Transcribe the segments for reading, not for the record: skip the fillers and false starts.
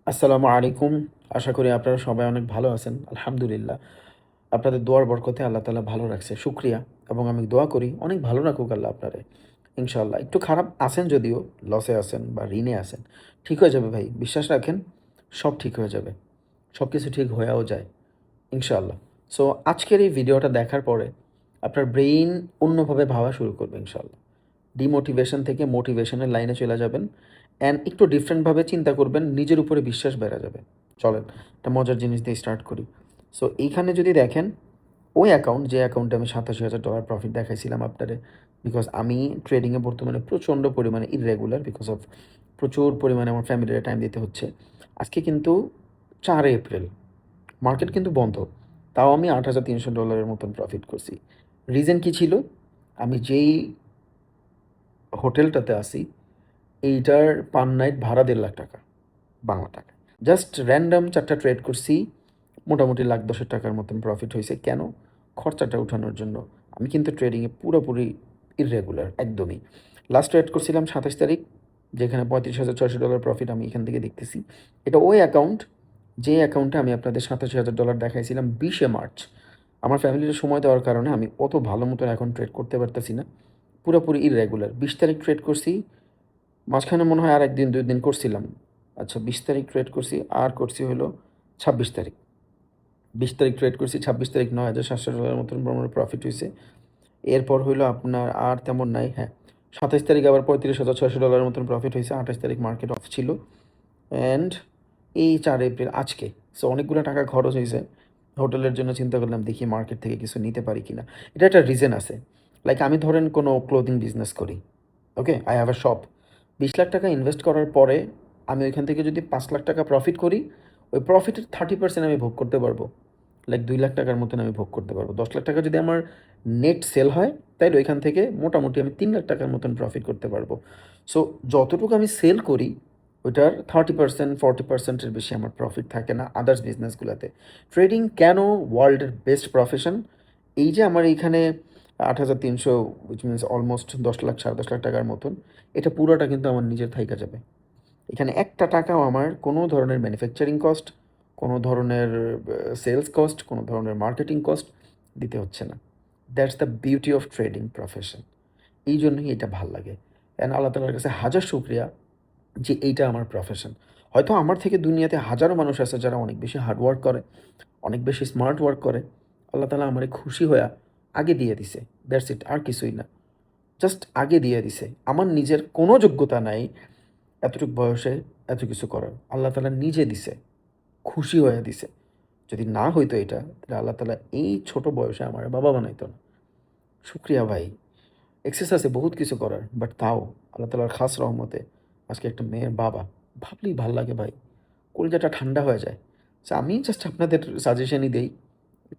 আসসালামু আলাইকুম। আশা করি আপনারা সবাই অনেক ভালো আছেন। আলহামদুলিল্লাহ। আপনাদের দোয়ার বরকতে আল্লাহ তাআলা ভালো রাখছে। শুকরিয়া। এবং আমি দোয়া করি অনেক ভালো রাখুক আল্লাহ আপনারে। ইনশাআল্লাহ। একটু খারাপ আছেন যদিও, লসে আছেন বা ঋণে আছেন। ঠিক হয়ে যাবে ভাই। বিশ্বাস রাখেন, সব ঠিক হয়ে যাবে। সবকিছু ঠিক হয়েও যায়। ইনশাআল্লাহ। সো আজকের এই ভিডিওটা দেখার পরে আপনার ব্রেইন অন্যভাবে ভাবা শুরু করবে ইনশাআল্লাহ। ডিমোটিভেশন থেকে মোটিভেশনের লাইনে চলে যাবেন অ্যান্ড একটু ডিফারেন্টভাবে চিন্তা করবেন, নিজের উপরে বিশ্বাস বেড়ে যাবে। চলেন, একটা মজার জিনিস দিয়ে স্টার্ট করি। সো এইখানে যদি দেখেন, ওই অ্যাকাউন্ট যে অ্যাকাউন্টে আমি $87,000 প্রফিট দেখাইছিলাম আপনারে, বিকজ আমি ট্রেডিংয়ে বর্তমানে প্রচণ্ড পরিমাণে ইররেগুলার, বিকজ অফ প্রচুর পরিমাণে আমার ফ্যামিলির টাইম দিতে হচ্ছে। আজকে কিন্তু 4 এপ্রিল, মার্কেট কিন্তু বন্ধ, তাও আমি $8,300 মতন প্রফিট করছি। রিজন কী ছিল? আমি যেই হোটেলটাতে আছি এইটার পার নাইট ভাড়া $1.5 লাখ বাংলা টাকা। জাস্ট র্যান্ডম 4টা ট্রেড করছি, মোটামুটি $1,10,000 মতন প্রফিট হয়েছে। কেন? খরচাটা উঠানোর জন্য। আমি কিন্তু ট্রেডিংয়ে পুরোপুরি ইররেগুলার, একদমই। লাস্ট ট্রেড করছিলাম 27 তারিখ, যেখানে $35,600 প্রফিট আমি এখান থেকে দেখতেছি। এটা ওই অ্যাকাউন্ট যে অ্যাকাউন্টে আমি আপনাদের $87,000 দেখাইছিলাম 20 মার্চ। আমার ফ্যামিলির সময় দেওয়ার কারণে আমি অত ভালো মতন এখন ট্রেড করতে পারতেছি না, পুরোপুরি ইররেগুলার। 20 তারিখ ট্রেড করছি, মাঝখানে মনে হয় আর 1 দিন 2 দিন করছিলাম। আচ্ছা, 20 তারিখ ট্রেড করছি, আর করছি হলো 26 তারিখ। 20 তারিখ ট্রেড করছি, 26 তারিখ $9,700 মতন আমার প্রফিট হয়েছে। এরপর হইলো আপনার আর তেমন নাই। হ্যাঁ, 27 তারিখ আবার $35,600 মতন প্রফিট হয়েছে। 28 তারিখ মার্কেট অফ ছিল। অ্যান্ড এই 4 এপ্রিল আজকে। সো অনেকগুলো টাকা খরচ হয়েছে। হোটেলের জন্য চিন্তা করলাম দেখি মার্কেট থেকে কিছু নিতে পারি কিনা। এটা একটা রিজন আছে। লাইক আমি ধরেন কোনো ক্লোদিং বিজনেস করি, okay, I have a shop. $20 lakh invest করার পরে আমি ওইখান থেকে যদি $5 লাখ প্রফিট করি, ওই প্রফিটের 30% আমি ভোগ করতে পারবো। লাইক $2 লাখ মতন আমি ভোগ করতে পারবো। $10 লাখ যদি আমার নেট সেল হয়, তাইলে ওইখান থেকে মোটামুটি আমি $3 লাখ মতন প্রফিট করতে পারবো। সো যতটুকু আমি সেল করি, ওইটার 30% 40%-এর বেশি আমার প্রফিট থাকে না আদার্স বিজনেসগুলোতে। ট্রেডিং কেন ওয়ার্ল্ডের বেস্ট প্রফেশন? এই যে আমার এইখানে 8,300, which means almost 10 lakh 10.5 lakh মতন, এটা পুরোটা কিন্তু আমার নিজের থাইকা যাবে। এখানে একটা টাকাও আমার কোনো ধরনের ম্যানুফ্যাকচারিং কস্ট, কোনো ধরনের সেলস কস্ট, কোনো ধরনের মার্কেটিং কস্ট দিতে হচ্ছে না। That's the beauty of trading profession. এই জন্যই এটা ভাল লাগে। অ্যান্ড আল্লাহ তালার কাছে হাজার শুক্রিয়া যে এইটা আমার প্রফেশন। হয়তো আমার থেকে দুনিয়াতে হাজারো মানুষ আছে যারা অনেক বেশি হার্ড ওয়ার্ক করে, অনেক বেশি স্মার্ট ওয়ার্ক করে। আল্লাহ তালা আমারে খুশি হয়ে আগে দিয়ে দিছে। দ্যাটস ইট, আর কিছুই না। জাস্ট আগে দিয়ে দিছে। আমার নিজের কোনো যোগ্যতা নাই এতটুকু বয়সে এত কিছু করার। আল্লাহ তালা নিজে দিছে, খুশি হয়ে দিছে। যদি না হইতো এটা, তাহলে আল্লাহ তালা এই ছোট বয়সে আমার বাবা বানাইতো না। শুক্রিয়া ভাই। এক্সেস আছে বহুত কিছু করার, বাট তাও আল্লাহ তালার খাস রহমতে আজকে একটা মেয়ের বাবা। ভাবলেই ভাল লাগে ভাই, কলিজাটা ঠান্ডা হয়ে যায়। সো আমি জাস্ট আপনাদের সাজেশনই দেই,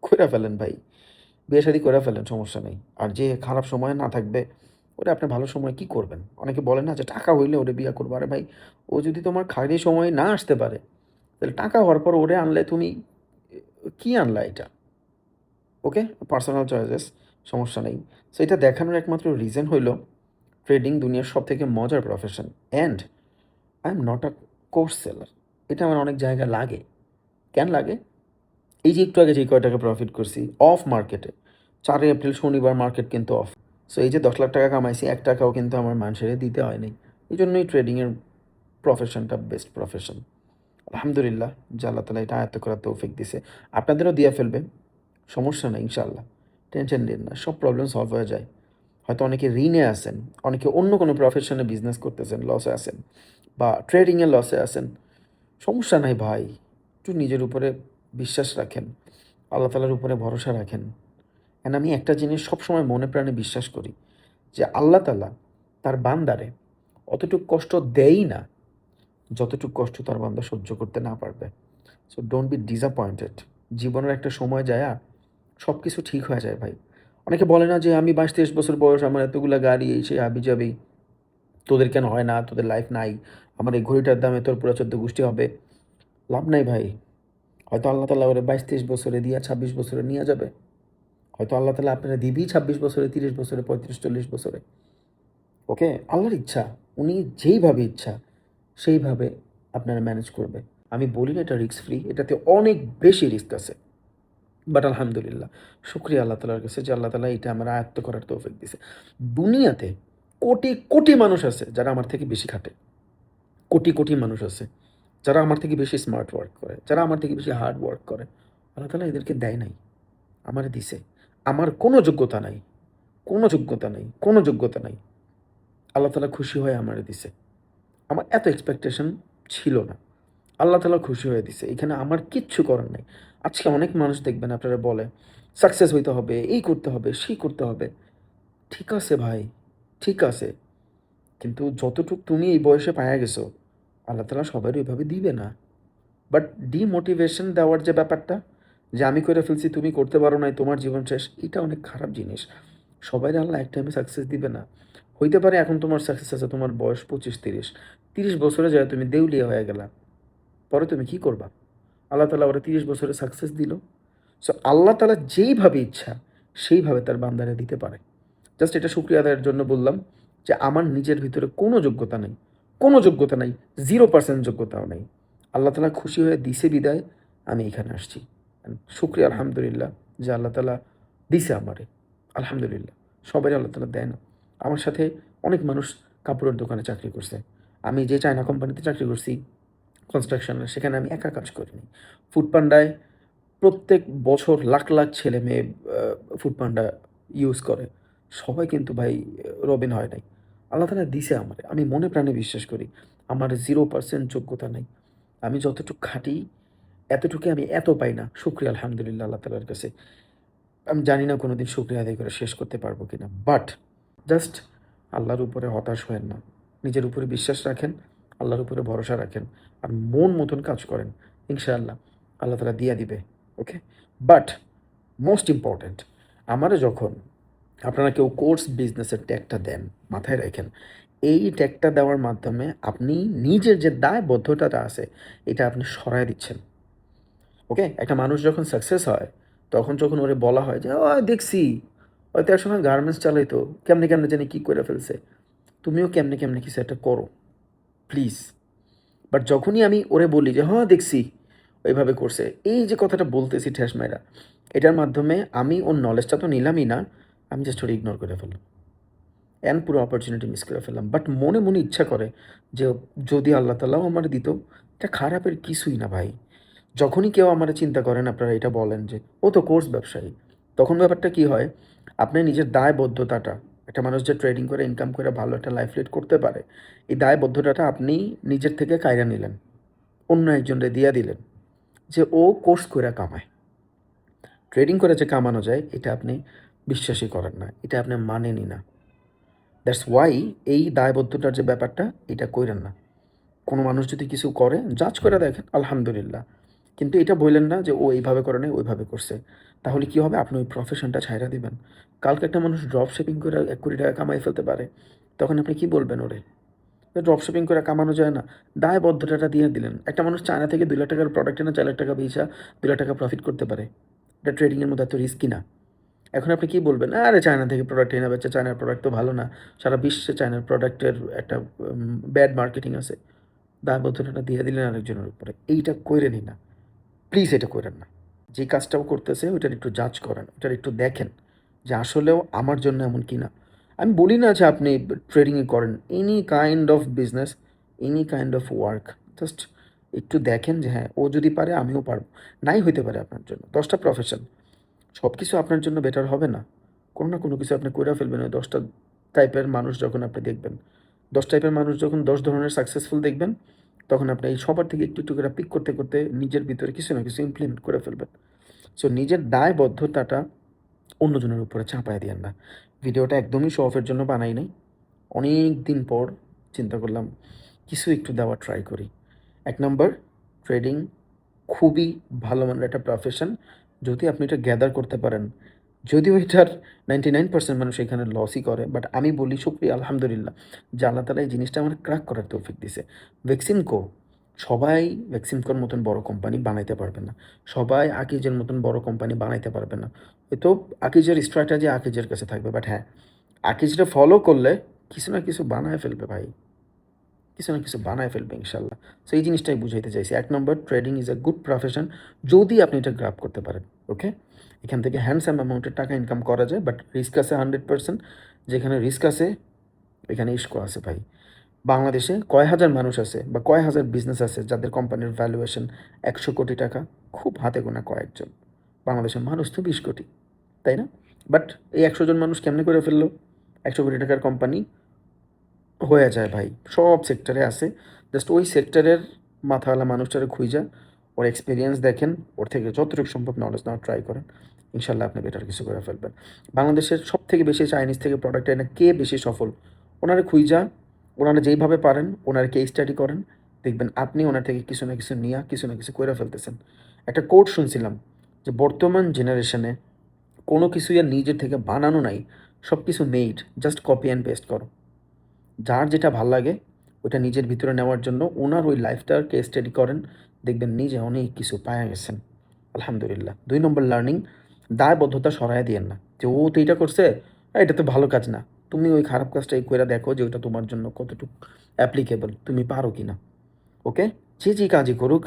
করে ফেলেন ভাই, বিয়ে শাদী করে ফেলেন, সমস্যা নেই। আর যে খারাপ সময় না থাকবে, ওটা আপনি ভালো সময় কী করবেন? অনেকে বলে না যে টাকা হইলে ওরে বিয়ে করবো। আরে ভাই, ও যদি তোমার খালি সময় না আসতে পারে, তাহলে টাকা হওয়ার পর ওরে আনলে তুমি কী আনলা এটা? ওকে, পার্সোনাল চয়েসেস, সমস্যা নেই। সো এটা দেখানোর একমাত্র রিজন হইল ট্রেডিং দুনিয়ার সব থেকে মজার profession. And I am not a course seller. এটা আমার অনেক জায়গায় লাগে। কেন লাগে? এই যে একটু আগে যে কয় টাকা প্রফিট করছি অফ মার্কেটে, 4 এপ্রিল শনিবার মার্কেট কিন্তু অফ। সো এই যে $10 লাখ কামাইছি, $1 কিন্তু আমার মানুষের দিতে হয়নি। এই জন্যই ট্রেডিংয়ের প্রফেশনটা বেস্ট প্রফেশন। আলহামদুলিল্লাহ যে আল্লাহ তালা এটা আয়ত্ত করার তৌফিক দিছে। আপনাদেরও দিয়ে ফেলবে, সমস্যা নেই ইনশাআল্লাহ। টেনশন নিন না, সব প্রবলেম সলভ হয়ে যায়। হয়তো অনেকে ঋণে আছেন, অনেকে অন্য কোনো প্রফেশনে বিজনেস করতেছেন, লসে আছেন, বা ট্রেডিংয়ে লসে আছেন। সমস্যা নাই ভাই, একটু নিজের উপরে বিশ্বাস রাখেন, আল্লাহ তালার উপরে ভরসা রাখেন। অ্যান্ড আমি একটা জিনিস সবসময় মনে প্রাণে বিশ্বাস করি, যে আল্লাহ তালা তার বান্দারে অতটুকু কষ্ট দেয়ই না যতটুকু কষ্ট তার বান্দা সহ্য করতে না পারবে। So don't be disappointed. জীবনের একটা সময় যায়, সব কিছু ঠিক হয়ে যায় ভাই। অনেকে বলে না যে আমি 22-23 বছর বয়স, আমার এতগুলা গাড়ি, এই সেই হাবি যাবি, তোদের কেন হয় না, তোদের লাইফ নাই, আমার এই ঘড়িটার দামে তোর পুরো 14 গোষ্ঠী হবে। লাভ নাই ভাই। হয়তো আল্লাহ তালা ওরে 22-23 বছরে দিয়া 26 বছরে নিয়ে যাবে। হয়তো আল্লাহ তালা আপনারা দিবি 26 বছরে, 30 বছরে, 35-40 বছরে। ওকে, আল্লাহর ইচ্ছা। উনি যেইভাবে ইচ্ছা সেইভাবে আপনারা ম্যানেজ করবে। আমি বলি না এটা রিস্ক ফ্রি, এটাতে অনেক বেশি রিস্ক আছে। বাট আলহামদুলিল্লাহ, শুকরিয়া আল্লাহ তালার কাছে যে আল্লাহ তালা এটা আমার আয়ত্ত করার তৌফিক দিছে। দুনিয়াতে কোটি কোটি মানুষ আছে যারা আমার থেকে বেশি খাটে, কোটি কোটি মানুষ আছে যারা আমার থেকে বেশি স্মার্ট ওয়ার্ক করে, যারা আমার থেকে বেশি হার্ড ওয়ার্ক করে। আল্লাহ তালা এদেরকে দেয় নাই, আমার দিছে। আমার কোনো যোগ্যতা নাই, কোনো যোগ্যতা নেই, কোনো যোগ্যতা নাই। আল্লাহ তালা খুশি হয়ে আমার দিছে। আমার এত এক্সপেকটেশন ছিল না, আল্লাহ তালা খুশি হয়ে দিছে। এখানে আমার কিচ্ছু করার নেই। আজকে অনেক মানুষ দেখবেন আপনারা বলে সাকসেস হইতে হবে, এই করতে হবে, সেই করতে হবে। ঠিক আছে ভাই, ঠিক আছে, কিন্তু যতটুক তুমি এই বয়সে পায়া গেছো আল্লাহ তালা সবারই ওইভাবে দিবে না। বাট ডিমোটিভেশন দেওয়ার যে ব্যাপারটা, যে আমি করে ফেলছি তুমি করতে পারো নাই, তোমার জীবন শেষ, এটা অনেক খারাপ জিনিস। সবাই আল্লাহ এক টাইমে সাকসেস দিবে না। হইতে পারে এখন তোমার সাকসেস আছে, তোমার বয়স 25-30 বছরে যায় তুমি দেউলিয়া হয়ে গেলা, পরে তুমি কি করবা? আল্লাহ তালা ওরা 30 বছরে সাকসেস দিল। সো আল্লাহ তালা যেইভাবে ইচ্ছা সেইভাবে তার বান্দারে দিতে পারে। জাস্ট এটা শুক্রিয়া আদায়ের জন্য বললাম যে আমার নিজের ভিতরে কোনো যোগ্যতা নেই, কোনো যোগ্যতা নেই, 0% যোগ্যতাও নেই। আল্লাহ তালা খুশি হয়ে দিছে বিদায় আমি এখানে আসছি। শুক্রিয়া আলহামদুলিল্লাহ যে আল্লাহ তালা দিছে আমারে। আলহামদুলিল্লাহ, সবাই আল্লাহ তালা দেয় না। আমার সাথে অনেক মানুষ কাপড়ের দোকানে চাকরি করছে। আমি যে চায়না কোম্পানিতে চাকরি করছি কনস্ট্রাকশনে, সেখানে আমি একা কাজ করিনি। ফুডপান্ডায় প্রত্যেক বছর লাখ লাখ ছেলে মেয়ে ফুডপান্ডা ইউজ করে। সবাই কিন্তু ভাই রবিন হয় নাই। আল্লাহ তালা দিছে আমারে, আমি মনে প্রাণে বিশ্বাস করি আমার 0% যোগ্যতা নেই। আমি যতটুকু খাটি এতটুকু আমি এত পাই না। শুক্রিয়া আলহামদুলিল্লাহ আল্লাহ তালার কাছে। আমি জানি না কোনোদিন শুক্রিয়া আদায় করে শেষ করতে পারবো কিনা, বাট জাস্ট আল্লাহর উপরে হতাশ হয়েন না, নিজের উপরে বিশ্বাস রাখেন, আল্লাহর উপরে ভরসা রাখেন, আর মন মতন কাজ করেন, ইনশাআল্লাহ আল্লাহ তালা দিয়া দিবে। ওকে, বাট মোস্ট ইম্পর্ট্যান্ট, আমারও যখন আপনারা কেউ কোর্স বিজনেসের ট্যাগটা দেন, মাথায় রাখেন এই ট্যাগটা দেওয়ার মাধ্যমে আপনি নিজের যে দায়বদ্ধতাটা আছে এটা আপনি সরায় দিচ্ছেন। ওকে, একটা মানুষ যখন সাকসেস হয় তখন যখন ওরে বলা হয় যে ও দেখছি হয়তো এক সময় গার্মেন্টস চালাইতো, কেমনে কেমনে জানি কী করে ফেলছে, তুমিও কেমনে কেমনে কিছু একটা করো প্লিজ। বাট যখনই আমি ওরে বলি যে হ্যাঁ দেখছি ওইভাবে করছে, এই যে কথাটা বলতেছি ঠেস মাইরা, এটার মাধ্যমে আমি ওর নলেজটা তো নিলামই না, আমি জাস্ট ওরে ইগনোর করে ফেললাম অ্যান্ড পুরো অপরচুনিটি মিস করে ফেললাম। বাট মনে মনে ইচ্ছা করে যে যদি আল্লাহ তালাও আমার দিত, এটা খারাপের কিছুই না ভাই। যখনই কেউ আমার চিন্তা করেন আপনারা এটা বলেন যে ও তো কোর্স ব্যবসায়ী, তখন ব্যাপারটা কি হয়, আপনি নিজের দায়বদ্ধতাটা, একটা মানুষ যে ট্রেডিং করে ইনকাম করে ভালো একটা লাইফ লিড করতে পারে, এই দায়বদ্ধতাটা আপনি নিজের থেকে কায়রা নিলেন, অন্য একজনকে দিয়া দিলেন যে ও কোর্স করে কামায়। ট্রেডিং করে যে কামানো যায় এটা আপনি বিশ্বাসই করেন না, এটা আপনি মানেনই না। দ্যাটস ওয়াই এই দায়বদ্ধতার যে ব্যাপারটা এটা কইরেন না। কোনো মানুষ যদি কিছু করে জাজ করে দেখেন আলহামদুলিল্লাহ, কিন্তু এটা বললেন না যে ও এইভাবে করে নাই ওইভাবে করছে। তাহলে কি হবে, আপনি ওই প্রফেশনটা ছাইড়া দিবেন। কালকে একটা মানুষ ড্রপ শিপিং করে 1 কোটি টাকা কামাই ফেলতে পারে, তখন আপনি কি বলবেন ওরে? ড্রপ শিপিং করে কামানো যায় না, দায়বদ্ধতাটা দিয়ে দিলেন। একটা মানুষ চায়না থেকে 2 লাখ টাকার প্রোডাক্ট এনে 4 লাখ টাকা বেচা 2 লাখ টাকা প্রফিট করতে পারে, এটা ট্রেডিংয়ের মধ্যে এত রিস্কি না। এখন আপনি কি বলবেন, আরে চায়না থেকে প্রোডাক্ট এনে বেচা, চায়নার প্রোডাক্ট তো ভালো না, সারা বিশ্বে চায়নার প্রোডাক্টের একটা ব্যাড মার্কেটিং আছে, দায়বদ্ধতাটা দিয়ে দিলেন আরেকজনের উপরে। এইটা কইরেনই না, প্লিজ এটা করেন না। যে কাজটাও করতেছে ওইটার একটু জাজ করেন, ওইটার একটু দেখেন যে আসলেও আমার জন্য এমন কি না। আমি বলি না যে আপনি ট্রেডিংয়ে করেন, any kind of business, any kind of work, just একটু দেখেন যে হ্যাঁ ও যদি পারে আমিও পারবো। নাই হইতে পারে আপনার জন্য 10টা প্রফেশন, সব কিছু আপনার জন্য বেটার হবে না, কোনো না কোনো কিছু আপনি করে ফেলবেন। ওই 10টা টাইপের মানুষ যখন আপনি দেখবেন, 10 টাইপের মানুষ যখন 10 ধরনের সাকসেসফুল দেখবেন, তখন আপনি এই সবার থেকে একটু একটু করে পিক করতে করতে নিজের ভিতরে কিছু না কিছু ইমপ্লিমেন্ট করে ফেলবেন। সো নিজের দায়বদ্ধতাটা অন্যজনের উপরে চাপায় দিয়েন না। ভিডিওটা একদমই শো অফের জন্য বানাই নাই, অনেক দিন পর চিন্তা করলাম কিছু একটু দেওয়ার ট্রাই করি। 1 নম্বর, ট্রেডিং খুবই ভালো মানের একটা প্রফেশন যদি আপনি এটা গ্যাদার করতে পারেন। যদিও এটার 99% মানুষ এখানে লসই করে, বাট আমি বলি শুকরিয়া আলহামদুলিল্লাহ যে আল্লাহ তালা এই জিনিসটা আমার ক্র্যাক করার তৌফিক দিছে। ভ্যাকসিনকো, সবাই ভ্যাকসিনকোর মতন বড় কোম্পানি বানাইতে পারবে না, সবাই আকিজের মতন বড় কোম্পানি বানাইতে পারবে না। হয়তো আকিজের স্ট্র্যাটেজি আকিজের কাছে থাকবে, বাট হ্যাঁ আকিজটা ফলো করলে কিছু না কিছু বানায় ফেলবে ভাই। কিছু না কিছু বানায় ফেলবে ইনশাল্লাহ। সো এই জিনিসটাই বুঝাইতে চাইছি। ১ number, trading is a good profession যদি আপনি এটা গ্রাব করতে পারেন। ওকে? এখান থেকে হ্যান্ডসাম অ্যামাউন্টের টাকা ইনকাম করা যায়, বাট রিস্ক আছে 100%। যেখানে রিস্ক আছে এখানে ইস্কও আছে ভাই। বাংলাদেশে কয় হাজার মানুষ আছে বা কয় হাজার বিজনেস আছে যাদের কোম্পানির ভ্যালুয়েশন ১০০ কোটি টাকা? খুব হাতে গোনা কয়েকজন। বাংলাদেশের মানুষ তো ২০ কোটি, তাই না? বাট এই ১০০ জন মানুষ কেমনে করে ফেললো ১০০ কোটি টাকার কোম্পানি? হয়ে যায় ভাই, সব সেক্টরে আছে। জাস্ট ওই সেক্টরের মাথাওয়ালা মানুষটারে খুঁজা ওর এক্সপিরিয়েন্স দেখেন, ওর থেকে যতটুকু সম্ভব নলেজ নেওয়ার ট্রাই করেন, ইনশাল্লাহ আপনি বেটার কিছু করে ফেলবেন। বাংলাদেশের সব থেকে বেশি চাইনিজ থেকে প্রোডাক্ট এনে কে বেশি সফল, ওনারা খুঁজা, ওনারা যেইভাবে পারেন ওনারা কেস স্টাডি করেন, দেখবেন আপনি ওনার থেকে কিছু না কিছু নিয়ে কিছু না কিছু করে ফেলতেছেন। একটা কোট শুনছিলাম যে বর্তমান জেনারেশনে কোনো কিছুই আর নিজের থেকে বানানো নাই, সব কিছু made, just copy and paste করো। যার যেটা ভাল লাগে ওইটা নিজের ভিতরে নেওয়ার জন্য ওনার ওই লাইফটার কেস স্টাডি করেন, দেখবেন নিজে অনেক কিছু পায়া গেছেন আলহামদুলিল্লাহ। ২ নম্বর লার্নিং, দায়বদ্ধতা সরায় দিয়েন না যে ও তো এইটা করছে, এটা তো ভালো কাজ না, তুমি ওই খারাপ কাজটা এই করে দেখো যে ওইটা তোমার জন্য কতটুকু অ্যাপ্লিকেবল, তুমি পারো কি না। ওকে? যে যে কাজই করুক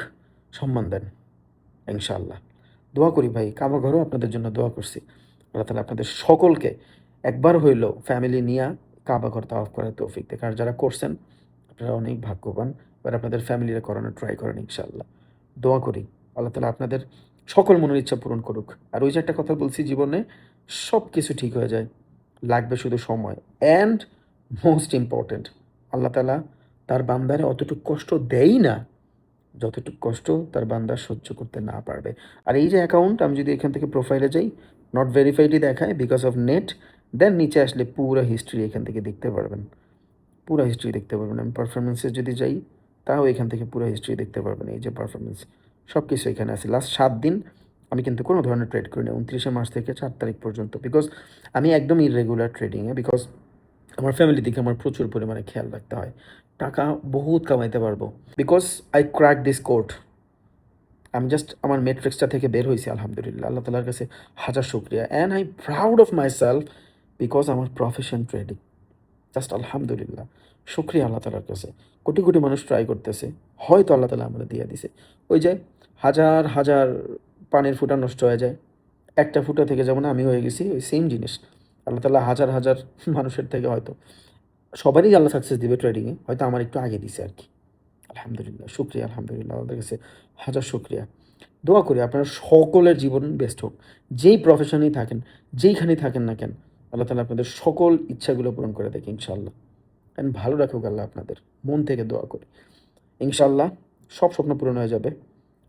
সম্মান দেন ইনশাআল্লাহ। দোয়া করি ভাই, কাবা ঘরেও আপনাদের জন্য দোয়া করছি, আল্লাহ তালা আপনাদের সকলকে একবার হইলেও ফ্যামিলি নিয়ে কাবা ঘর তাওয়াফ করার তৌফিক দেখ। আর যারা করছেন আপনারা অনেক ভাগ্যবান, এবার আপনাদের ফ্যামিলিরা করানোর ট্রাই করেন ইনশাআল্লাহ। দোয়া করি আল্লাহ তালা আপনাদের সকল মনের ইচ্ছা পূরণ করুক। আর ওই যে একটা কথা বলছি, জীবনে সব কিছু ঠিক হয়ে যায়, লাগবে শুধু সময়। অ্যান্ড মোস্ট ইম্পর্ট্যান্ট, আল্লাহ তালা তার বান্দারে অতটুকু কষ্ট দেয়ই না যতটুকু কষ্ট তার বান্দা সহ্য করতে না পারবে। আর এই যে অ্যাকাউন্ট, আমি যদি এখান থেকে প্রোফাইলে যাই, নট ভেরিফাইডই দেখায় বিকজ অফ নেট, দেন নিচে আসলে পুরো হিস্ট্রি এখান থেকে দেখতে পারবেন, পুরো হিস্ট্রি দেখতে পারবেন। আমি পারফরমেন্সে যদি যাই তাও এখান থেকে পুরো হিস্ট্রি দেখতে পারবেন। এই যে পারফরমেন্স, সব কিছু এখানে আছে। লাস্ট 7 দিন আমি কিন্তু কোনো ধরনের ট্রেড করিনি, ২৯শে মার্চ থেকে ৪ তারিখ পর্যন্ত, বিকজ আমি একদম ইররেগুলার ট্রেডিংয়ে, বিকজ আমার ফ্যামিলির দিকে আমার প্রচুর পরিমাণে খেয়াল রাখতে হয়। টাকা বহুত কামাইতে পারবো because I crack this code. আমি জাস্ট আমার মেট্রিক্সটা থেকে বের হয়েছি আলহামদুলিল্লাহ, আল্লাহ তালার কাছে হাজার শুক্রিয়া। And I proud of my self because আমার প্রফেশন ট্রেডিং। জাস্ট আলহামদুলিল্লাহ, শুক্রিয়া আল্লাহ তালার কাছে। কোটি কোটি মানুষ ট্রাই করতেছে, হয়তো আল্লাহ তালা আমরা দিয়ে দিছে। ওই যে হাজার হাজার পানির ফুটা নষ্ট হয়ে যায়, একটা ফুটা থেকে যেমন আমি হয়ে গেছি, ওই সেম জিনিস আল্লাহ তালা হাজার হাজার মানুষের থেকে হয়তো, সবারই আল্লাহ সাকসেস দিবে ট্রেডিংয়ে, হয়তো আমার একটু আগে দিছে আর কি। আলহামদুলিল্লাহ, শুক্রিয়া আলহামদুলিল্লাহ, আমাদের কাছে হাজার শুক্রিয়া। দোয়া করি আপনারা সকলের জীবন বেস্ট হোক, যেই প্রফেশনেই থাকেন, যেইখানেই থাকেন না কেন, আল্লাহ তালা আপনাদের সকল ইচ্ছাগুলো পূরণ করে দেখে ইনশাআল্লাহ। অ্যান্ড ভালো রাখুক আল্লাহ আপনাদের, মন থেকে দোয়া করি ইনশাআল্লাহ সব স্বপ্ন পূরণ হয়ে যাবে।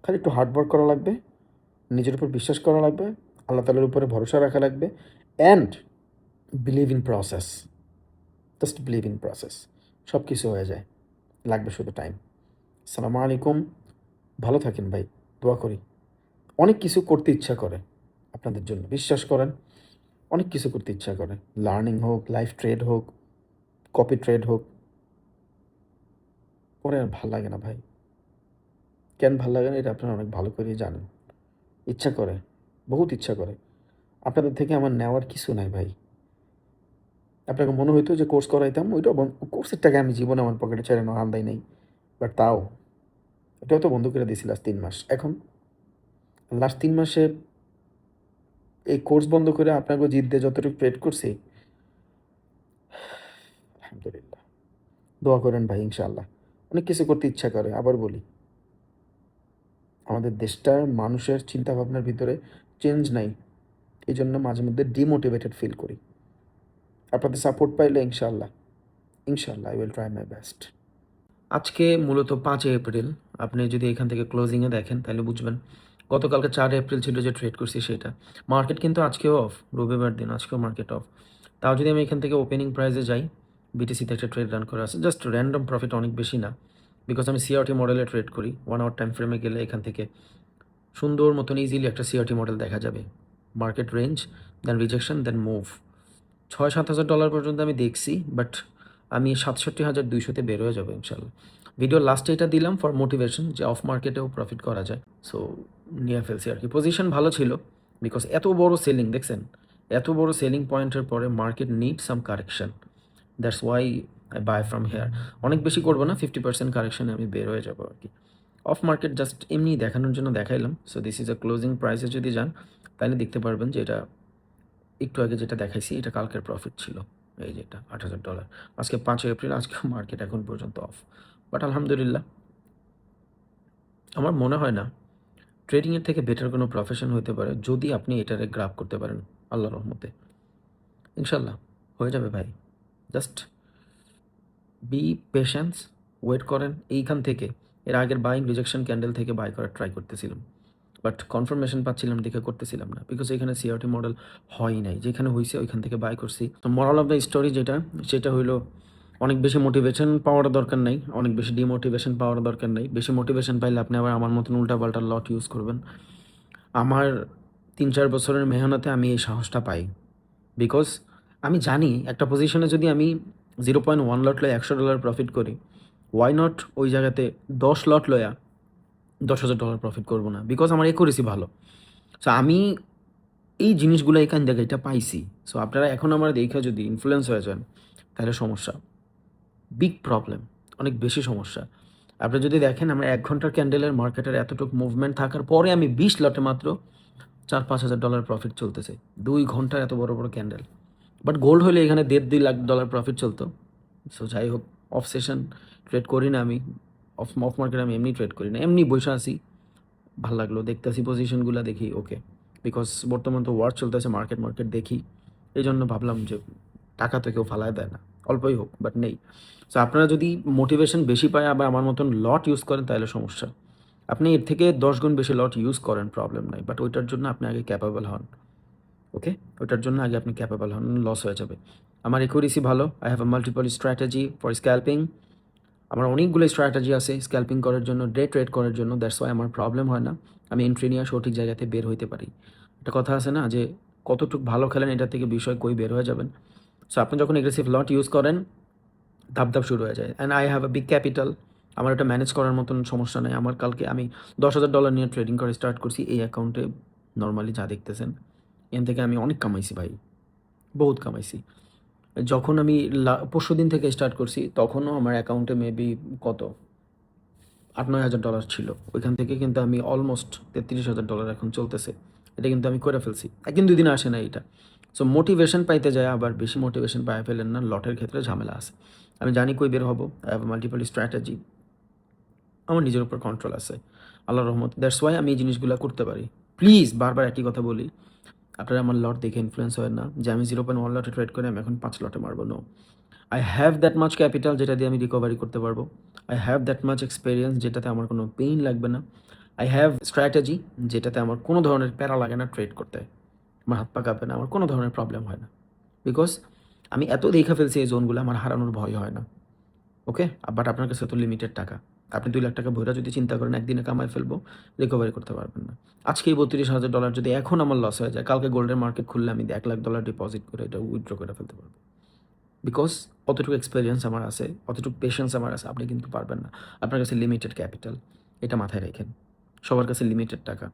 খালি একটু হার্ডওয়ার্ক করা লাগবে, নিজের উপর বিশ্বাস করা লাগবে, আল্লাহ তালার উপরে ভরসা রাখা লাগবে, and believe in process, just believe in process, সব কিছু হয়ে যায়, লাগবে শুধু টাইম। আসসালামু আলাইকুম, ভালো থাকেন ভাই, দোয়া করি। অনেক কিছু করতে ইচ্ছা করে আপনাদের জন্য, বিশ্বাস করেন, অনেক কিছু করতে ইচ্ছা করে, লার্নিং হোক, লাইফ ট্রেড হোক, কপি ট্রেড হোক, পরে আর ভাল লাগে না ভাই। কেন ভাল লাগে না এটা আপনারা অনেক ভালো করেই জানেন। ইচ্ছা করে, বহুত ইচ্ছা করে। আপনাদের থেকে আমার নেওয়ার কিছু নাই ভাই। আপনাকে মনে হইতো যে কোর্স করাইতাম, ওইটা কোর্সের টাকা আমি জীবনে আমার পকেটে ছেড়ে নেওয়া আন্দাই নেই, বাট তাও এটাও তো বন্ধ করে দিয়েছি লাস্ট ৩ মাস। এখন লাস্ট ৩ মাসে এই কোর্স বন্ধ করে আপনাকে জিত দিয়ে যতটুকু ট্রেড করছি, আলহামদুলিল্লাহ। দোয়া করেন ভাই ইনশাআল্লাহ। অনেক কিছু করতে ইচ্ছা করে, আবার বলি আমাদের দেশটার মানুষের চিন্তাভাবনার ভিতরে চেঞ্জ নাই, এই জন্য মাঝে মধ্যে ডিমোটিভেটেড ফিল করি। আপনাদের সাপোর্ট পাইলে ইনশাআল্লাহ, ইনশাআল্লাহ I will try my best. আজকে মূলত ৫ এপ্রিল, আপনি যদি এখান থেকে ক্লোজিংয়ে দেখেন তাহলে বুঝবেন গতকালকে ৪ এপ্রিল ছিল যে ট্রেড করছি সেটা। মার্কেট কিন্তু আজকেও অফ, রবিবার দিন, আজকেও মার্কেট অফ। তাও যদি আমি এখান থেকে ওপেনিং প্রাইসে যাই, বিটিসিতে একটা ট্রেড রান করা আছে, জাস্ট র্যান্ডম প্রফিট, অনেক বেশি না, বিকজ আমি সিআরটি মডেলে ট্রেড করি। 1 আওয়ার টাইম ফ্রেমে গেলে এখান থেকে সুন্দর মতন ইজিলি একটা সিআরটি মডেল দেখা যাবে, মার্কেট রেঞ্জ, দেন রিজেকশন, দেন মুভ। $৬,০০০-৭,০০০ পর্যন্ত আমি দেখছি, বাট আমি ৬৭,২০০-তে বের হয়ে যাবো ইনশাল্লাহ। ভিডিও লাস্টে এটা দিলাম ফর মোটিভেশন যে অফ মার্কেটেও প্রফিট করা যায়। সো নিয়ে ফেলছি আর কি। পজিশন ভালো ছিল বিকজ এত বড় সেলিং, দেখছেন এত বড় সেলিং পয়েন্টের পরে market need some correction, that's why I buy from here. অনেক বেশি করবো না, 50% কারেকশানে আমি বের হয়ে যাবো আর কি। অফ মার্কেট জাস্ট এমনি দেখানোর জন্য দেখাইলাম। So this is a closing প্রাইসে যদি যান তাহলে দেখতে পারবেন যে এটা একটু আগে যেটা দেখাইছি এটা কালকের প্রফিট ছিল, এই যে এটা $8,000। আজকে 5 এপ্রিল, আজকে মার্কেট এখন পর্যন্ত অফ। বাট আলহামদুলিল্লাহ, আমার মনে হয় না ট্রেডিংয়ের থেকে বেটার কোনো প্রফেশন হতে পারে যদি আপনি এটারে গ্রাব করতে পারেন আল্লাহর রহমতে। ইনশাল্লাহ হয়ে যাবে ভাই। জাস্ট বি পেশেন্স, ওয়েট করেন। এইখান থেকে এর আগের বাইং রিজেকশন ক্যান্ডেল থেকে বাই করার ট্রাই করতেছিলাম, বাট কনফার্মেশন পাচ্ছিলাম দেখে করতেছিলাম না, বিকজ এখানে সিআরটি মডেল হয় নাই। যেখানে হয়েছে ওইখান থেকে বাই করছি। তো মরাল অফ দ্য স্টোরি যেটা, সেটা হইলো অনেক বেশি মোটিভেশন পাওয়ার দরকার নাই, অনেক বেশি ডিমোটিভেশন পাওয়ার দরকার নাই। বেশি মোটিভেশন পাইলে আপনি আবার আমার মতন উল্টাপাল্টা লট ইউজ করবেন। আমার 3-4 বছরের মেহনতে আমি এই সাহসটা পাই, বিকজ আমি জানি একটা পজিশনে যদি আমি 0.1 লট লয়ে $100 প্রফিট করি, ওয়াই নট ওই জায়গাতে 10 লট লয়া $10,000 প্রফিট করবো না, বিকজ আমার একুরেসি ভালো। সো আমি এই জিনিসগুলো এখান থেকে এটা পাইছি। সো আপনারা এখন আমার দেখে যদি ইনফ্লুয়েন্স হয়ে যান তাহলে সমস্যা, বিগ প্রবলেম, অনেক বেশি সমস্যা। আপনি যদি দেখেন আমরা 1 ঘন্টার ক্যান্ডেলের মার্কেটের এতটুকু মুভমেন্ট থাকার পরে আমি 20 লটে মাত্র $4-5 হাজার প্রফিট চলতেছে, 2 ঘন্টার এত বড় বড় ক্যান্ডেল। বাট গোল্ড হলে এখানে $1.5-2 লাখ প্রফিট চলতো। সো যাই হোক, অফ সেশন ট্রেড করি না আমি, অফ অফ মার্কেট আমি এমনি ট্রেড করি না, এমনি বসে আছি, ভাল লাগলো দেখতেছি পজিশনগুলো, দেখি ওকে, বিকজ বর্তমান তো ওয়ার চলতেছে, মার্কেট দেখি, এই জন্য ভাবলাম যে টাকা তো কেউ ফালায় দেয় না, অল্পই হোক বাট নেই। সো আপনারা যদি মোটিভেশন বেশি পায় আবার আমার মতন লট ইউজ করেন তাহলে সমস্যা। আপনি এর থেকে 10 গুণ বেশি লট ইউজ করেন, প্রবলেম নাই, বাট ওইটার জন্য আপনি আগে ক্যাপেবল হন। ওকে, ওইটার জন্য আগে আপনি ক্যাপেবল হন, লস হয়ে যাবে। আমার একুরেসি ভালো, I have a multiple strategy for scalping. আমার অনেকগুলো স্ট্র্যাটেজি আছে স্ক্যাল্পিং করার জন্য, ডে ট্রেড করার জন্য, দ্যাটস ওয়াই আমার প্রবলেম হয় না। আমি এন্ট্রি নিয়ে সঠিক জায়গাতে বের হইতে পারি। একটা কথা আছে না যে কতটুকু ভালো খেলেন এটা থেকে বিষয় কই বের হয়ে যাবেন। সো আপনি যখন এগ্রেসিভ লট ইউজ করেন ধাপ শুরু হয়ে যায়। And I have a big capital, আমার এটা ম্যানেজ করার মতন সমস্যা নেই। আমার কালকে আমি $10,000 নিয়ে ট্রেডিং করা স্টার্ট করছি। এই অ্যাকাউন্টে নর্মালি যা দেখতেছেন এখান থেকে আমি অনেক কামাইছি ভাই, বহুত কামাইছি। যখন আমি পরশুদিন থেকে স্টার্ট করছি তখনও আমার অ্যাকাউন্টে মেবি কত $8-9 হাজার ছিল। ওইখান থেকে কিন্তু আমি অলমোস্ট $33,000 এখন চলতেছে। এটা কিন্তু আমি করে ফেলছি, একদিন 2 দিনে আসে না এটা। সো মোটিভেশন পাইতে যায় আবার বেশি মোটিভেশন পাই ফেলেন না, লটের ক্ষেত্রে ঝামেলা আছে। আমি জানি কই বের হবো, আই হ্যাভ মাল্টিপল স্ট্র্যাটেজি, আমার নিজের উপর কন্ট্রোল আছে আল্লাহর রহমত, দ্যাটস ওয়াই আমি এই জিনিসগুলো করতে পারি। প্লিজ বারবার একই কথা বলি, আপনারা আমার লট দেখে ইনফ্লুয়েন্স হয় না যে আমি 0.1 লটে ট্রেড করে আমি এখন 5 লটে মারবো। No, I have that much capital যেটা দিয়ে আমি রিকভারি করতে পারবো। I have that much experience যেটাতে আমার কোনো পেইন লাগবে না। আই হ্যাভ স্ট্র্যাটেজি যেটাতে আমার কোনো ধরনের প্যারা লাগে না ট্রেড করতে, আমার হাত পা কাঁপে না, আমার কোনো ধরনের প্রবলেম হয় না, বিকজ আমি এত দেখে ফেলছি এই জোনগুলো, আমার হারানোর ভয় হয় না। ওকে, বাট আপনার কাছে তো লিমিটেড টাকা, আপনি $2 লাখ ভইরা যদি চিন্তা করেন একদিনে কামাই ফেলবো, রিকভারি করতে পারবেন না। আজকে এই $32,000 যদি এখন আমার লস হয়ে যায়, কালকে গোল্ডের মার্কেট খুললে আমি $1 লাখ ডিপোজিট করে এটা উইথড্র করে ফেলতে পারবো, বিকজ অতটুকু এক্সপিরিয়েন্স আমার আছে, অতটুকু পেশেন্স আমার আছে। আপনি কিন্তু পারবেন না, আপনার কাছে লিমিটেড ক্যাপিটাল, এটা মাথায় রাখেন। সবার কাছে লিমিটেড টাকা,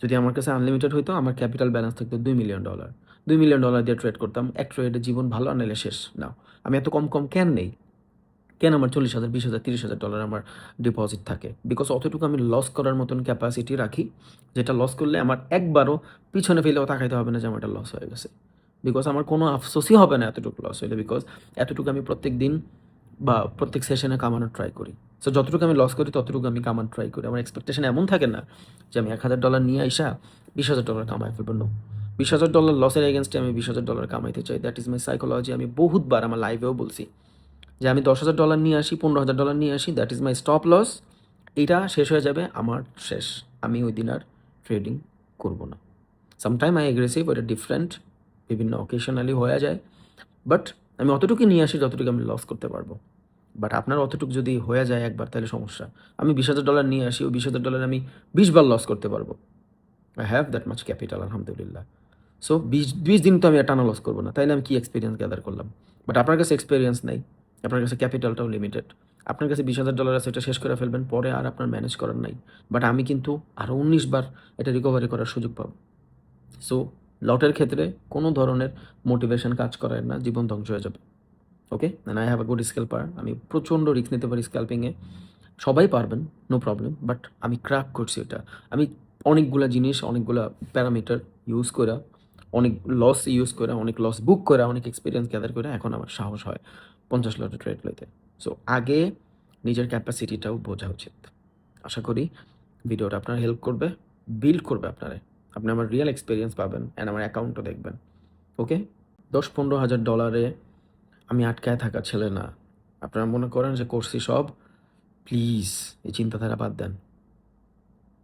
যদি আমার কাছে আনলিমিটেড হইতো আমার ক্যাপিটাল ব্যালেন্স থাকতো $2 মিলিয়ন। $2 মিলিয়ন দিয়ে ট্রেড করতাম, এক ট্রেডে জীবন ভালো আনাইলে শেষ। না, আমি এত কম কেন নেই, কেন আমার 40,000, 20,000, $30,000 আমার ডিপোজিট থাকে, বিকজ অতটুকু আমি লস করার মতন ক্যাপাসিটি রাখি, যেটা লস করলে আমার একবারও পিছনে ফেলেও তাকাইতে হবে না যে আমার এটা লস হয়ে গেছে, বিকজ আমার কোনো আফসোসই হবে না এতটুকু লস হইলে, বিকজ এতটুকু আমি প্রত্যেক দিন বা প্রত্যেক সেশনে কামানোর ট্রাই করি। সো যতটুকু আমি লস করি ততটুকু আমি কামানোর ট্রাই করি। আমার এক্সপেকটেশন এমন থাকে না যে আমি $1,000 নিয়ে আইসা $20,000 কামাই ফেলবো। নো, $20,000 লসের এগেনস্টে আমি $20,000 কামাইতে চাই, দ্যাট ইজ মাই সাইকোলজি। আমি বহুতবার আমার লাইভেও বলছি যে আমি $10,000 নিয়ে আসি, $15,000 নিয়ে আসি, that is my stop loss. এইটা শেষ হয়ে যাবে, আমার শেষ, আমি ওই দিন আর ট্রেডিং করবো না। সামটাইম আই এগ্রেসিভ, ওইটা ডিফারেন্ট, বিভিন্ন অকেশনালি হয়ে যায়, বাট আমি অতটুকু নিয়ে আসি যতটুকু আমি লস করতে পারবো। বাট আপনার অতটুকু যদি হয়ে যায় একবার তাহলে সমস্যা। আমি $20,000 নিয়ে আসি, ওই $20,000 আমি 20 বার লস করতে পারবো। I have that much capital আলহামদুলিল্লাহ। সো 20 দিন তো আমি টানা লস করবো না, তাইলে আমি কি এক্সপিরিয়েন্স গ্যাদার করলাম? বাট আপনার কাছে এক্সপিরিয়েন্স নেই, আপনার কাছে ক্যাপিটালটাও লিমিটেড। আপনার কাছে $20,000 আছে, এটা শেষ করে ফেলবেন, পরে আর আপনার ম্যানেজ করার নাই। বাট আমি কিন্তু আরও 19 বার এটা রিকভারি করার সুযোগ পাবো। সো লটের ক্ষেত্রে কোনো ধরনের মোটিভেশন কাজ করায় না, জীবন ধ্বংস হয়ে যাবে। Okay, and I have a good scalper. আমি প্রচণ্ড রিস্ক নিতে পারি স্ক্যাল্পিংয়ে। সবাই পারবেন, নো প্রবলেম, বাট আমি ক্র্যাক করছি এটা। আমি অনেকগুলা জিনিস, অনেকগুলা প্যারামিটার ইউজ কইরা, অনেক লস ইউজ কইরা, অনেক লস বুক কইরা, অনেক এক্সপিরিয়েন্স গ্যাদার করে এখন আমার সাহস হয় 50 লটের ট্রেড লইতে। সো আগে নিজের ক্যাপাসিটিটাও বোঝা উচিত। আশা করি ভিডিওটা আপনার হেল্প করবে, বিল্ড করবে আপনারে। আপনি আমার রিয়েল এক্সপেরিয়েন্স পাবেন অ্যান্ড আমার অ্যাকাউন্টও দেখবেন। ওকে? $10-15,000 আমি আটকায় থাকা ছেলে না। আপনারা মনে করেন যে করছি সব, প্লিজ এই চিন্তাধারা বাদ দেন।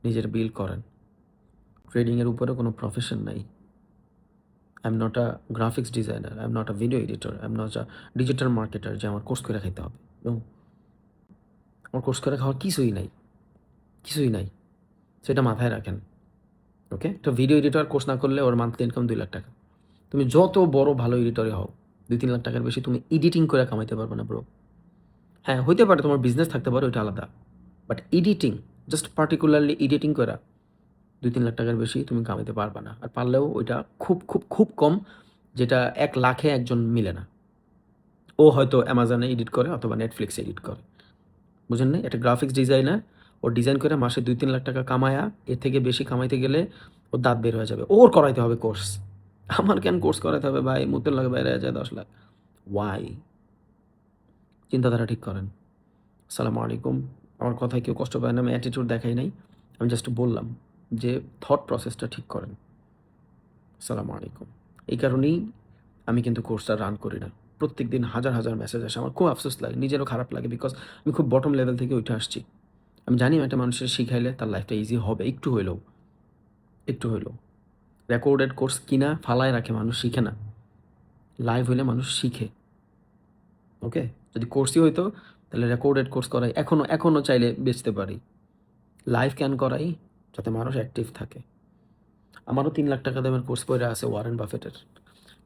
নিজের বিল্ড করেন। ট্রেডিংয়ের উপরে কোনো প্রফেশন নাই। I am not a graphics designer, I am not a video editor, I am not a digital marketer যে আমার কোর্স করে খাইতে হবে। নো, আমার কোর্স করে খাওয়ার কিছুই নাই, কিছুই নাই। সেটা মাথায় রাখেন। ওকে? তো ভিডিও এডিটর কোর্স না করলে ওর মান্থলি ইনকাম 2 লাখ টাকা। তুমি যত বড় ভালো এডিটরই হও, 2-3 লাখ টাকার বেশি তুমি এডিটিং করে কামাইতে পারবে না ব্রো। হ্যাঁ, হইতে পারে তোমার বিজনেস থাকতে পারে, ওইটা আলাদা। But editing, just particularly editing করা 2-3 লাখ টাকার বেশি তুমি কামাইতে পারবা না। আর পারলেও ওইটা খুব খুব খুব কম, যেটা 1 লাখে একজন মিলে না। ও হয়তো অ্যামাজনে এডিট করে অথবা নেটফ্লিক্সে এডিট করে। বুঝেন নাই? একটা গ্রাফিক্স ডিজাইনার ও ডিজাইন করে মাসে 2-3 লাখ টাকা কামায়া এর থেকে বেশি কামাইতে গেলে ওর দাঁত বের হয়ে যাবে। ওর করাইতে হবে কোর্স। আমার কেন কোর্স করাইতে হবে ভাই? মুতের লাগে বাইরে যায় 10 লাখ। ওয়াই? চিন্তাধারা ঠিক করেন। আসসালামু আলাইকুম। আমার কথায় কেউ কষ্ট পায় না, আমি অ্যাটিটিউড দেখাই নাই। আমি জাস্ট বললাম যে থট প্রসেসটা ঠিক করেন। আসসালামু আলাইকুম। এই কারণেই আমি কিন্তু কোর্সটা রান করি না। প্রত্যেকদিন হাজার, হাজার মেসেজ আসে। আমার খুব আফসোস লাগে, নিজেরও খারাপ লাগে বিকজ আমি খুব বটম লেভেল থেকে উঠে আসছি। আমি জানি একটা মানুষের শিখাইলে তার লাইফটা ইজি হবে একটু হইলেও, একটু হইলেও। রেকর্ডেড কোর্স কিনা ফালায় রাখে, মানুষ শিখে না। লাইভ হইলে মানুষ শিখে। ওকে? যদি কোর্সই হইতো তাহলে রেকর্ডেড কোর্স করাই এখনও চাইলে বেচতে পারি। লাইভ কেন করাই? যাতে মানুষ অ্যাক্টিভ থাকে। আমারও 3 লাখ টাকা দামের কোর্স পইরা আছে ওয়ারেন বাফেটের।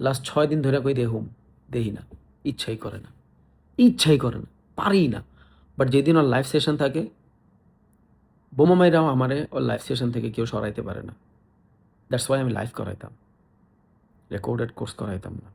লাস্ট 6 দিন ধরে কই দেহুম, দেহি না। ইচ্ছাই করে না। ইচ্ছাই করে না। পারিই না। বাট যেদিন ওর লাইভ সেশন থাকে, বোমা মাইরাও আমারে ওর লাইভ সেশন থেকে কেউ সরাইতে পারে না। দ্যাটস ওয়াই আমি লাইভ করাইতাম। রেকর্ডেড কোর্স করাইতাম না।